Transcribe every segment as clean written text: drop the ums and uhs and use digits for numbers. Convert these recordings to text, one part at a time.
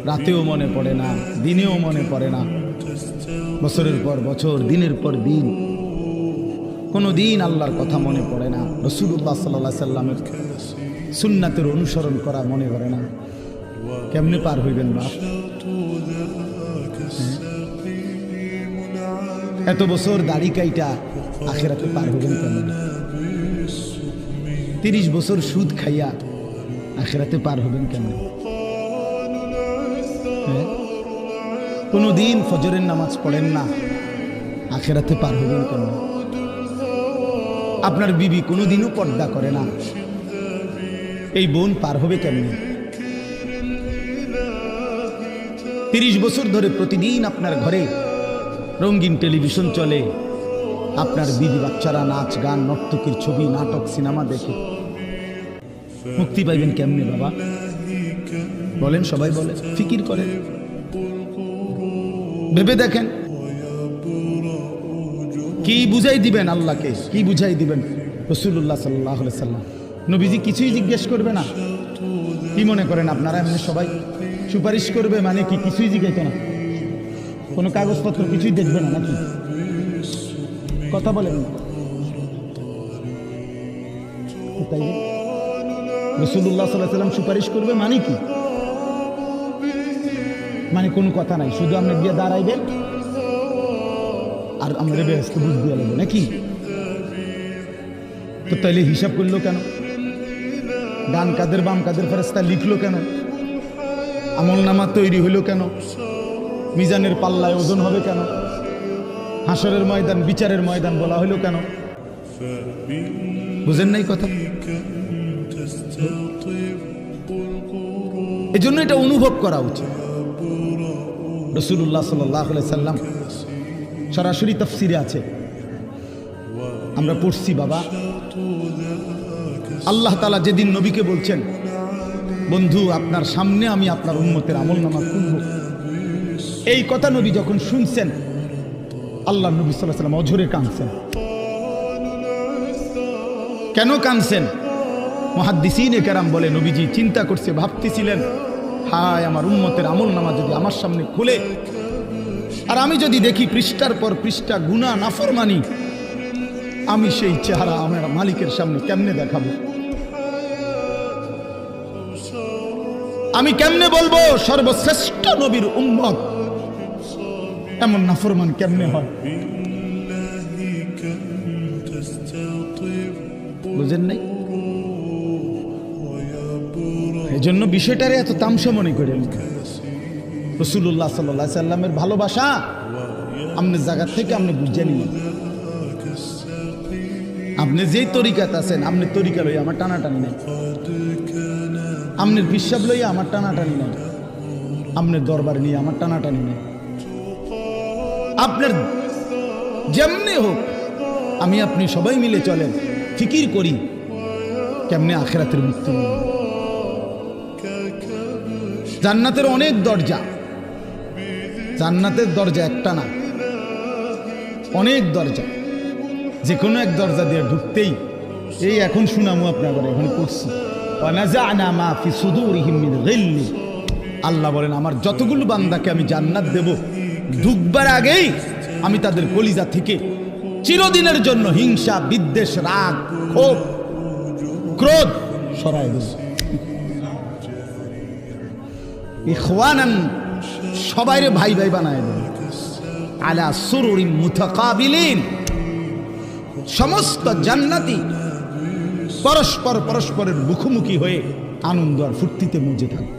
রাতেও মনে পড়ে না, দিনেও মনে পড়ে না, বছরের পর বছর, দিনের পর দিন কোনো দিন আল্লাহর কথা মনে পড়ে না, রাসূলুল্লাহ সাল্লাল্লাহু আলাইহি সাল্লামের সুন্নাতের অনুসরণ করা মনে করে না। কেমনে পার হইবেন বাপ? এত বছর দাড়ি কাইটা আখিরাতে পার হইবেন কেমনে? 30 বছর সুদ খাইয়া আখিরাতে পার হবেন কেমনে? কোনো দিন ফজরের নামাজ পড়েন না, আখিরাতে পার হবেন কেমনে? আপনার বিবি কোনোদিনও পর্দা করে না, এই বোন পার হবে কেমনে? 30 বছর ধরে প্রতিদিন আপনার ঘরে রঙিন টেলিভিশন চলে, আপনার বিবি বাচ্চারা নাচ গান নর্তকীর ছবি নাটক সিনেমা দেখে, মুক্তি পাইবেন কেমনে বাবা? বলেন, সবাই বলে, ফিকির করেন, ভেবে দেখেন। কি বুঝাই দিবেন আল্লাহকে? কি বুঝাই দিবেন রাসূলুল্লাহ সাল্লাল্লাহু আলাইহি সাল্লাম? নবীজি কিছুই জিজ্ঞেস করবে না? কি মনে করেন আপনারা এমনি সবাই সুপারিশ করবে মানে কি কিছুই জিজ্ঞাসা না, কোনো কাগজপত্র কিছুই দেখবে না নাকি? কথা বলেন না। তাই রাসূলুল্লাহ সাল্লাল্লাহু আলাইহি সাল্লাম সুপারিশ করবে মানে কি? মানে কোনো কথা নাই, শুধু আপনি গিয়ে দাঁড়াইবেন আর আমরা ব্যস্ত বুঝ দিয়ে লাগবে নাকি? তো তাইলে হিসাব করলো কেন? ডান কাদের বাম কাদের ফেরেশতা লিখলো কেন? আমল নামা তৈরি হইলো কেন? মিজানের পাল্লায় ওজন হবে কেন? হাসরের ময়দান, বিচারের ময়দান বলা হইলো কেন? বুঝেন নাই কথা? এজন্য এটা অনুভব করা উচিত। রাসূলুল্লাহ সাল্লাল্লাহু আলাইহি সাল্লাম সরাসরি তাফসিরে আছে, আমরা পড়ছি বাবা। আল্লাহ তাআলা যেদিন নবীকে বলছেন, বন্ধু আপনার সামনে আমি আপনার উম্মতের আমলনামা খুলব, এই কথা নবী যখন শুনছেন, আল্লাহ নবী সাল্লাল্লাহু আলাইহি সাল্লাম অঝরে কাঁদছেন। কেন কাঁদছেন? মুহাদ্দিসিনে কেরাম বলে, নবীজি চিন্তা করছে, ভাবতেছিলেন, হায় আমার উম্মতের আমলনামা যদি আমার সামনে খুলে আর আমি যদি দেখি পৃষ্ঠার পর পৃষ্ঠা গুনাহ নাফরমানি, আমি সেই চেহারা আমার মালিকের সামনে কেমনে দেখাবো? আমি কেমনে বলবো সর্বশ্রেষ্ঠ নবীর উম্মত এমন নাফরমান কেমনে হয়? বুঝেন নাই? এই জন্য বিষয়টারে এত তামসা মনে করেন। রাসূলুল্লাহ সাল্লাল্লাহু আলাইহি সাল্লামের ভালোবাসা আপনি জায়গা থেকে আপনি বুঝে নিন। আপনি যেই তরিকাত আছেন, আপনি তরিকা লইয়া আমার টানাটানি নাই, আপনার পিসাব লইয়া আমার টানাটানি নাই, আপনার দরবার নিয়ে আমার টানাটানি নাই। আপনার যেমনি হোক, আমি আপনি সবাই মিলে চলেন, ফিকির করি কেমনে আখিরাতের মুক্তি মিলবে। জান্নাতের অনেক দরজা, জান্নাতের দরজা একটা না, অনেক দরজা। যে কোনো এক দরজা দিয়ে ঢুকতেই, এই এখন শুনামু আপনাদের, এখন করছি, আল্লাহ বলেন আমার যতগুলো বান্দাকে আমি জান্নাত দেব, ঢুকবার আগেই আমি তাদের কলিজা থেকে চিরদিনের জন্য হিংসা, বিদ্বেষ, রাগ, ক্ষোভ, ক্রোধ সরাই দেব। ইখওয়ানান, সবাইরে ভাই ভাই বানায় দেব। আলা সুরুরিন মুতাকাবিলিন, সমস্ত জান্নাতি পরস্পর পরস্পরের মুখোমুখি হয়ে আনন্দ আর ফুর্তিতে মজে থাকবে।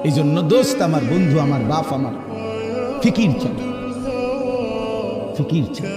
এই জন্য দোস্ত আমার, বন্ধু আমার, বাপ আমার, ফিকির চাই, ফিকির চাই।